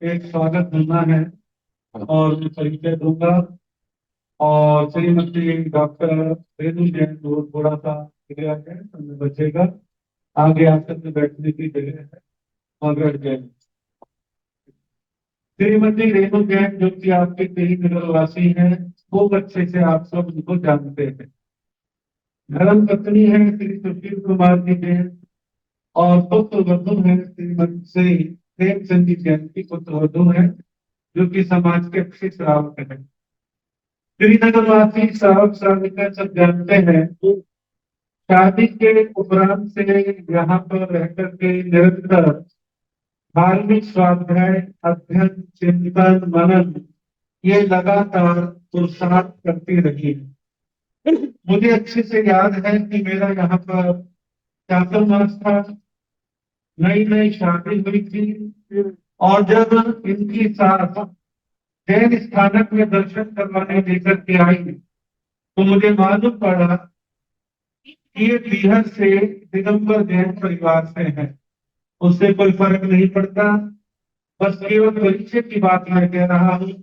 एक स्वागत मिलना है और मैं परिचय दूंगा। और श्रीमती डॉक्टर रेणु जैन को थोड़ा सा एरिया है समय बचेगा। आगे आकर के बैठने की जगह है। मगर जैन, श्रीमती रेणु जैन जो कि आपके कई नगरवासी हैं, खूब अच्छे से आप सब उनको जानते हैं। धर्म पत्नी है श्री सुशील कुमार जी जैन और पुत्र वधु है श्रीमती श्री प्रेमचंद जी जैन की पुत्र वधु है, जो कि समाज के अच्छे श्रावक है। श्रीनगरवासी श्रावक श्राविका सब जानते हैं कि शादी के उपरांत से यहाँ पर रह करके निरंतर धार्मिक स्वाध्याय, अध्ययन, चिंतन, मनन ये लगातार पुरुषार्थ करती रही है। मुझे अच्छे से याद है कि मेरा यहाँ पर चातुर्मास था, नई नई शादी हुई थी और जब इनकी सास जैन स्थानक में दर्शन करवाने लेकर के आई तो मुझे मालूम पड़ा कि ये बिहार से दिगंबर जैन परिवार से है। उससे कोई फर्क नहीं पड़ता, बस केवल परिचय की बात मैं कह रहा हूँ।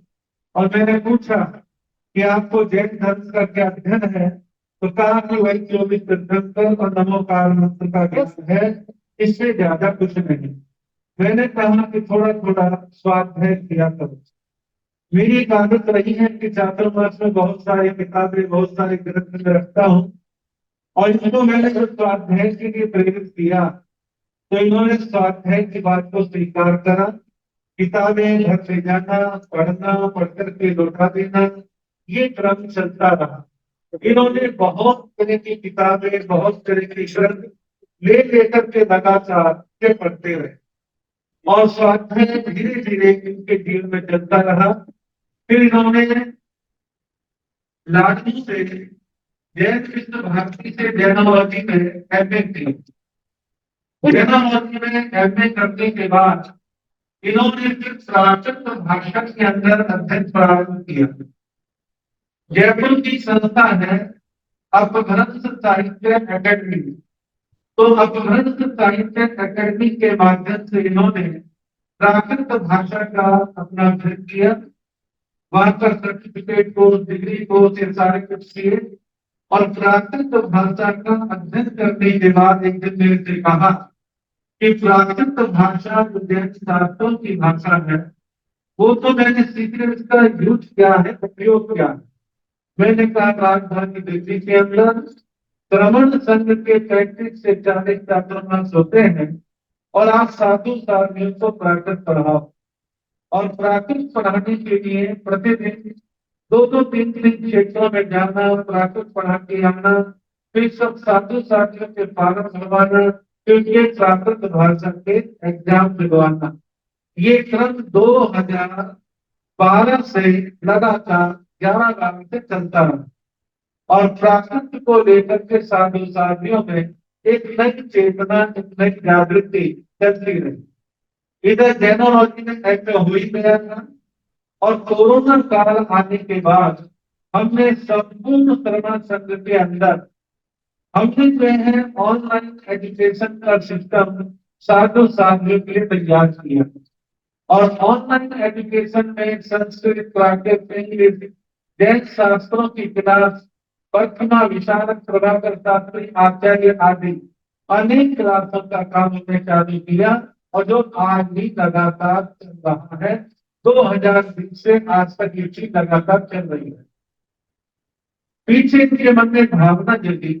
और मैंने पूछा कि आपको जैन धर्म का क्या अध्ययन है, तो कहा कि वही 24 तीर्थंकर और नमो काल मंत्र का ज्ञान है, इससे ज्यादा कुछ नहीं। मैंने कहा कि थोड़ा थोड़ा स्वाध्याय किया करो। मेरी एक आदत रही है कि चातुर्मास में बहुत सारी किताबें, बहुत सारे ग्रंथ में रखता हूँ और इनको मैंने जब स्वाध्याय के लिए प्रेरित किया तो इन्होंने स्वाध्याय की बात को स्वीकार करा। किताबें घर ले जाना, पढ़ना, पढ़ करके लौटा देना, ये क्रम चलता रहा। इन्होंने बहुत तरह की किताबें, बहुत तरह के ग्रंथ ले लेकर के लगातार के पढ़ते रहे और स्वाध्याय धीरे धीरे इनके जीवन में चलता रहा। फिर इन्होंने लाडू से जैन विश्व भारती से जैनोलॉजी में एमए की। जैनोलॉजी में एमए करने के बाद इन्होंने फिर प्राकृत भाषा के अंदर अध्ययन प्रारंभ किया। जयपुर की संस्था है अपभ्रंश साहित्य अकेडमी। तो अपभ्रंश साहित्य अकेडमी के माध्यम से इन्होंने प्राकृत भाषा का अपना अध्ययन किया। वहां पर सर्टिफिकेट कोर्स, डिग्री कोर्स ये सारे कुछ किए और प्राकृत भाषा का अध्ययन करने के बाद एक दिन मेरे से कहा कि प्राकृत भाषा जो जैन शास्त्रों की भाषा है वो तो मैंने सीखे, इसका यूज क्या है, उपयोग क्या है। मैंने कहा राजधानी दिल्ली के अंदर श्रवण संघ के 35 से 40 चातुर्मास होते हैं और आप साधु साधुओं को प्राकृत पढ़ाओ। और प्राकृत पढ़ाने के लिए प्रतिदिन दो दो तीन तीन क्षेत्रों में जाना, प्राकृत पढ़ा के आना, फिर सब साधु साथियों के फार्म भरवाना, फिर ये प्राकृत भाषा के एग्जाम दिलवाना। ये क्रम 2012 से लगातार 11 साल से चलता रहा और प्राकृत को लेकर के साधु साथियों में एक नई चेतना, एक नई जागृति चलती रही। इधर जैनोलॉजी में ऐसा हो ही गया था और कोरोना काल आने के बाद हमने संपूर्ण शरण संघ के अंदर हमने जो है ऑनलाइन एजुकेशन का सिस्टम साधु साथियों के लिए तैयार किया और ऑनलाइन एजुकेशन में संस्कृत, प्राकृत, इंग्लिश, जैन शास्त्रों की क्लास, प्रथमा विशारद, प्रभाकर शास्त्री, आचार्य आदि अनेक क्लासों का काम हमने चालू किया और जो आज भी लगातार चल रहा है। 2020 से आज तक ये चीज लगातार चल रही है। पीछे इनके मन में भावना जगी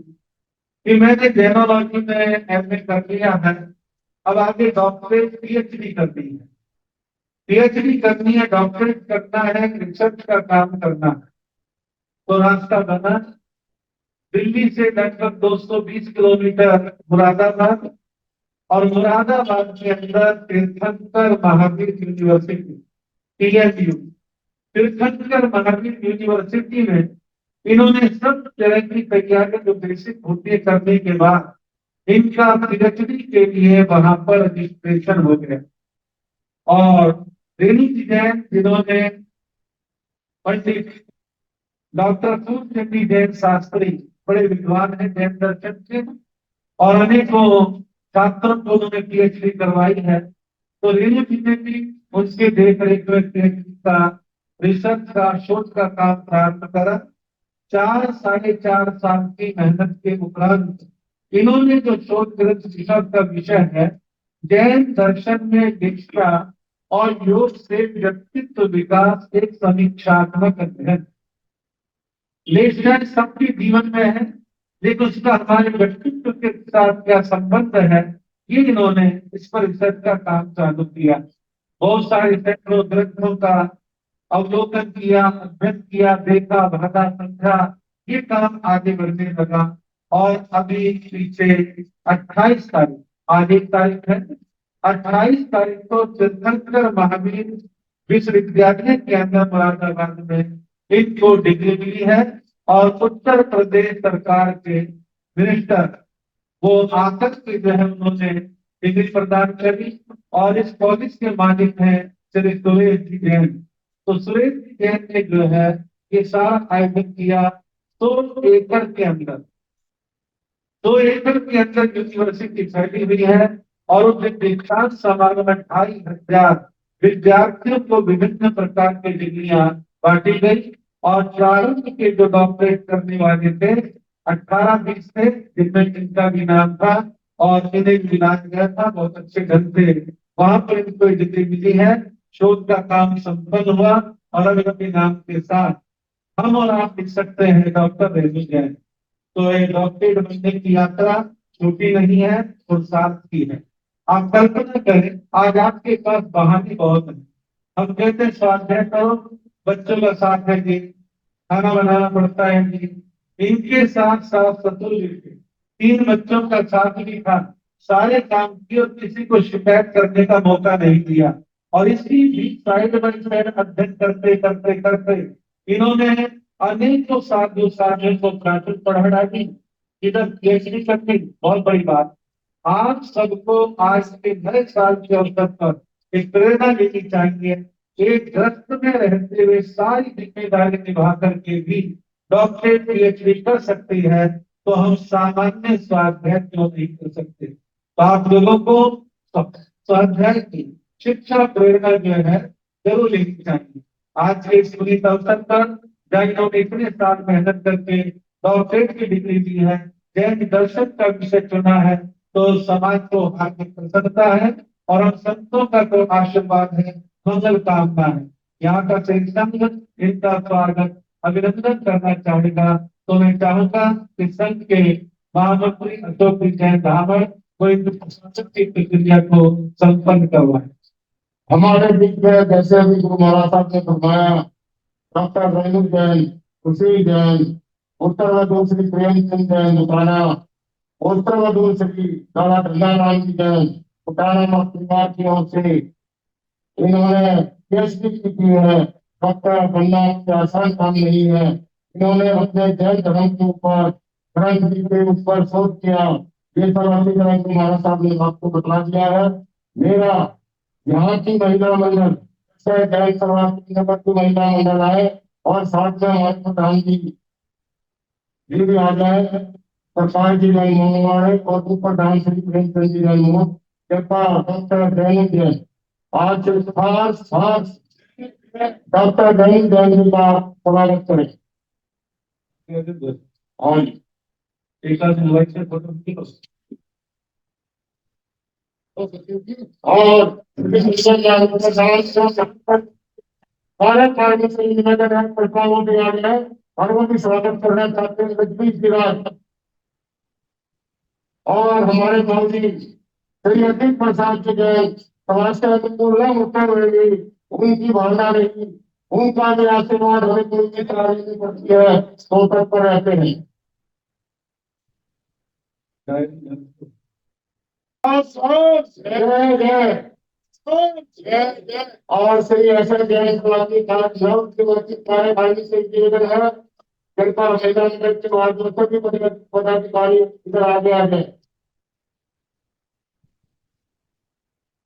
कि मैंने जैनोलॉजी में एमए कर लिया है, अब आगे डॉक्टरेट पीएचडी करनी है। पीएचडी करनी है, डॉक्टरेट करना है, रिसर्च का काम करना है। तो रास्ता बना दिल्ली से लगभग 220 किलोमीटर मुरादाबाद और मुरादाबाद के अंदर तीर्थंकर महावीर यूनिवर्सिटी TMU, तीर्थंकर महावीर यूनिवर्सिटी में इन्होंने सब तरह की तैयारी जो बेसिक होती है करने के बाद इनका पीएचडी के लिए वहां पर रजिस्ट्रेशन हो गया। और रेणु जी जैन जिन्होंने पंडित डॉक्टर सूर्यचंद्र जैन शास्त्री बड़े विद्वान हैं जैन दर्शन के और अनेकों छात्रों को उन्होंने पीएचडी करवाई है। तो रेणु जी ने भी उसकी देख रेख में पीएचडी का रिसर्च का शोध का काम प्रारंभ करा। 4 साढ़े 4 साल की मेहनत के उपरांत इन्होंने जो शोध ग्रंथ लिखा का विषय है जैन दर्शन में दीक्षा और योग से व्यक्तित्व विकास, एक समीक्षात्मक अध्ययन। लेखन सबके जीवन में है, लेकिन उसका हमारे व्यक्तित्व के साथ क्या संबंध है, ये इन्होंने इस पर रिसर्च का काम चालू किया। बहुत सारे सैकड़ों ग्रंथों का अवलोकन किया, अध्ययन किया, देखा, भागा, समझा, ये काम आगे बढ़ने लगा। और अभी पीछे 28 तारीख, आज एक तारीख है, 28 तारीख को तीर्थंकर महावीर विश्वविद्यालय के अंदर मुरादाबाद में इनको डिग्री मिली है। और उत्तर प्रदेश सरकार के मिनिस्टर वो आकर के जो है उन्होंने डिग्री प्रदान करी। और इस कॉलेज के मालिक हैं श्री सुरेश जी जैन। तो सुरेश जी जैन ने जो है ये सारा आयोजन किया 2 एकड़ के अंदर। 2 एकड़ के अंदर यूनिवर्सिटी फैली हुई है। और उस दीक्षांत समारोह में 2500 विद्यार्थियों को विभिन्न प्रकार की डिग्रियां बांटी गई। और प्रारंभ के जो डॉक्टरेट करने वाले थे 18-20 थे, जिनमें इनका भी नाम था और इन्हें मिलाया गया था बहुत अच्छे ढंग से। वहां पर इनको डिग्री मिली है, शोध का काम संपन्न हुआ। और अलग अलग नाम के साथ हम और आप लिख सकते हैं डॉक्टर रेणु जैन। तो ये डॉक्टरेट बनने की यात्रा छोटी नहीं है और सार्थकी है। आप कल्पना करें, आज आपके पास बहाने बहुत है। हम कहते हैं स्वाध्याय करो, बच्चों का साथ है जी, खाना बनाना पड़ता है जी। इनके साथ साथ ससुर जी थे, 3 बच्चों का साथ भी था, सारे काम किए और किसी को शिकायत करने का मौका नहीं दिया। और इसी भी साइड बाई साइड अध्ययन करते करते करते इन्होंने अनेकों साधु साधियों को प्राचीन पढ़ा दी, इधर पीएचडी करनी बहुत बड़ी बात। आप सबको आज के नए साल के अवसर पर एक प्रेरणा लेनी चाहिए। एक ग्रस्त में रहते हुए सारी जिम्मेदारी निभा करके भी डॉक्टरेट पीएचडी कर सकती है, तो हम सामान्य स्वाध्याय क्यों नहीं कर सकते। तो आप लोगों को स्वाध्याय की शिक्षा प्रेरणा जो है जरूर लेनी चाहिए। आज के इस पुनीत अवसर पर जहाँ इन्होंने इतने साल मेहनत करके डॉक्टरेट की डिग्री दी है, जैन दर्शन का विषय चुना है, तो समाज को हार्दिक प्रसन्नता है। और हम संतों का तो आशीर्वाद है, मंगल कामना है। यहाँ का संघ इनका स्वागत अभिनंदन करना चाहेगा। तो मैं चाहूंगा कि संघ के महामंत्री अशोक जैन धामर को इन की प्रक्रिया को संपन्न करवाए। हमारे बीच में जैसे अभी गुरु महाराज साहब ने फरमाया, डॉक्टर रेणु जैन, सुशील जैन, उत्तर वधु श्री प्रेमचंद जैन दुकाना, उत्तर वधु श्री दादा धंधाराम जी जैन उटाना परिवार की ओर से इन्होंने पीएचडी की है। डॉक्टर बनना कोई आसान काम नहीं है। इन्होंने अपने जैन धर्म के ऊपर, ग्रंथ जी के ऊपर शोध किया। ये सब अच्छी तरह से महाराज साहब ने आपको बता दिया है। मेरा यहाँ की महिला मंडल जैन समाज की नंबर की महिला मंडल आए और साथ में हमारे प्रधान जी भी आ जाए। प्रसाद जी जैन मोहनवाड़े और उप प्रधान श्री प्रेमचंद जी जैन मोहन, कृपा डॉक्टर जैन जैन आज खास खास डॉक्टर जैन जैन जी का स्वागत करें। और एक आध मोबाइल से फोटो भी हो सकती और सारे कार्य से निवेदन है, प्रस्तावों के आ गए और वो भी स्वागत करना चाहते हैं लक्ष्मी सिराज और हमारे मौजी श्री अतीत प्रसाद जी जैन समाज के अनुकूल उत्तर रहेगी, उनकी भावना रही, उनका भी आशीर्वाद हमें कोई भी तरह पड़ती है तो तत्पर रहते हैं। है। जय जय और श्री ऐसा जैन समाधि कार्यभागी से निवेदन है, कृपा मैदान के बाद दोस्तों की पदाधिकारी इधर आगे आ जाए।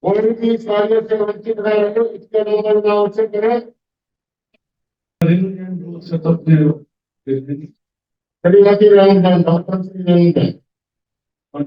कोई भी इस कार्य से वंचित न रहे, इसके अनुमोदन अवश्य करें। श्रीमती रेणु डॉक्टर श्री रेणु और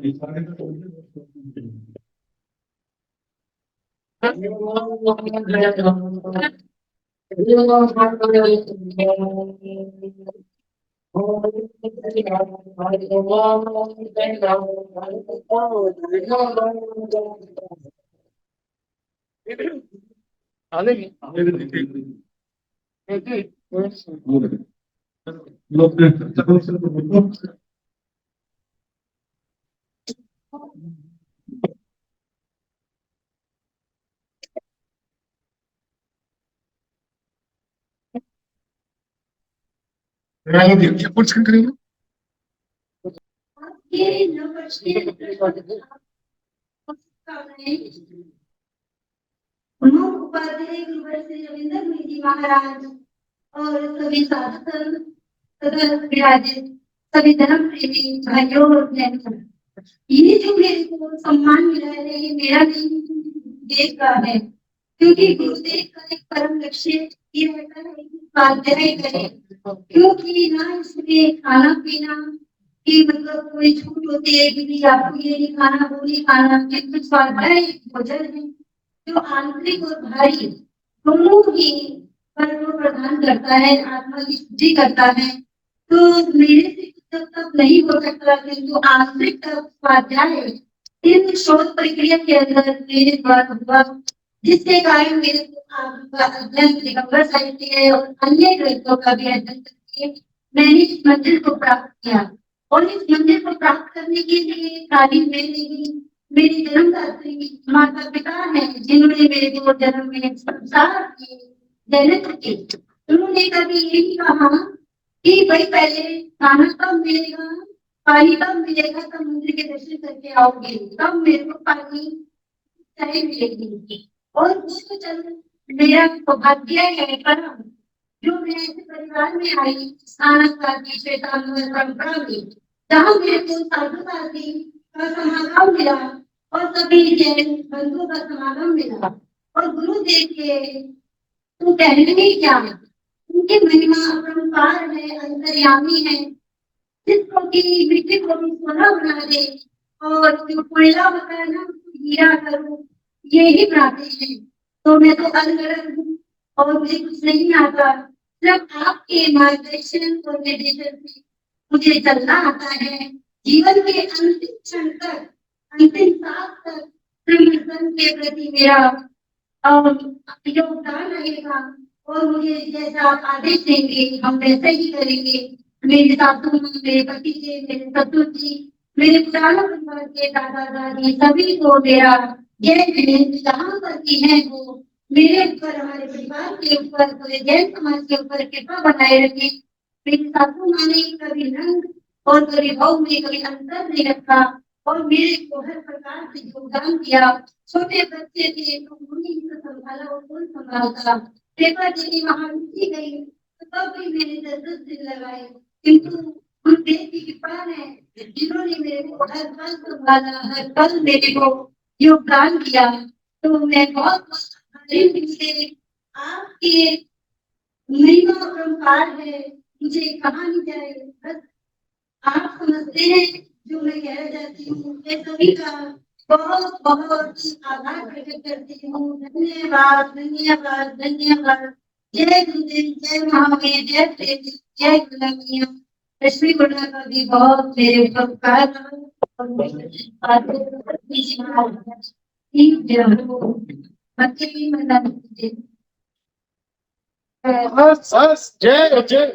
कुछ करेंगे ये नववर्षीय प्रमुख उपाध्याय गुरुवर श्री रविंद्र मुनि महाराज और सभी साधु संत तथा विराजित सभी धर्म प्रेमी भाइयों और बहनों, ये जो मेरे को सम्मान मिला है ये मेरा नहीं देश का है, क्योंकि गुरुदेव का एक परम लक्ष्य ये रहता है कि स्वाध्याय करें, क्योंकि ना इसमें खाना पीना की मतलब कोई छूट होती है कि आपको ये नहीं खाना वो नहीं खाना, किंतु स्वाध्याय भोजन है जो आंतरिक और बाहरी दोनों ही फल को प्रदान करता है, आत्मा की शुद्धि करता है। तो मेरे से तब तक नहीं हो सकता, किंतु आंतरिक स्वाध्याय इन शोध प्रक्रिया के अंदर मेरे द्वारा हुआ, जिसके कारण मेरे को का अध्ययन दिगंबर साहित्य और अन्य ग्रंथों का भी अध्ययन करके मैंने इस मंदिर को प्राप्त किया। और इस मंदिर को प्राप्त करने के लिए खाली मैं नहीं, मेरी जन्मदात्री माता पिता है जिन्होंने मेरे को जन्म में संसार की जन्नत की। उन्होंने कभी ये नहीं कहा कि भाई पहले खाना कब मिलेगा, पानी कब मिलेगा, तब मंदिर के दर्शन करके आओगे, तब मेरे को पानी चाय मिलेगी। और उसको चल मेरा सौभाग्य है पर जो मैं ऐसे परिवार में आई स्नानकादी श्वेतांबर परंपरा में, जहाँ मेरे को साधुवादी का समागम मिला और सभी जैन बंधुओं का समागम मिला और गुरुदेव के तो कहने में क्या है, उनकी महिमा अपरंपार है, अंतर्यामी है, जिसको की मिट्टी को भी सोना बना दे और जो कोयला होता है ना उसको हीरा करो, यही प्राप्ति है। तो मैं तो अनगढ़ हूँ और मुझे कुछ नहीं आता, जब आपके मार्गदर्शन और निर्देशन से मुझे चलना आता है, जीवन के अंतिम क्षण तक, अंतिम सांस तक श्रीमंत के प्रति मेरा योगदान रहेगा और मुझे जैसा आप आदेश देंगे हम वैसे ही करेंगे। मेरे सासू माँ, मेरे पति जी, मेरे ससुर जी, मेरे पुराना परिवार के दादा दादी सभी को मेरा जैन जैन जहाँ पर भी है वो मेरे ऊपर, हमारे परिवार के ऊपर, पूरे जैन समाज के ऊपर कृपा बनाए रखे। मेरी सासू माँ ने कभी रंग और कभी भाव में कभी अंतर नहीं रखा और मेरे को हर प्रकार से योगदान दिया। छोटे बच्चे थे तो उन्हीं को संभाला और कौन संभालता, पेपर देने वहां रुचि गई तो तब भी मैंने 10 दिन लगाए, किंतु गुरुदेव की कृपा है जिन्होंने मेरे को हर पल संभाला, हर पल मेरे को योगदान दिया। तो मैं बहुत आभारी हूँ, आपके महिमा अपरंपार है, मुझे कहा नहीं जाए, बस आप समझते हैं जो मैं कहना चाहती हूँ। मैं सभी का बहुत बहुत आभार प्रकट करती हूँ। धन्यवाद धन्यवाद धन्यवाद। जय गुरुदेव, जय महावीर, जय प्रेम, जय गुलामिया। लक्ष्मी गुणा का भी बहुत मेरे उपकार बच्चे भी मना जय जय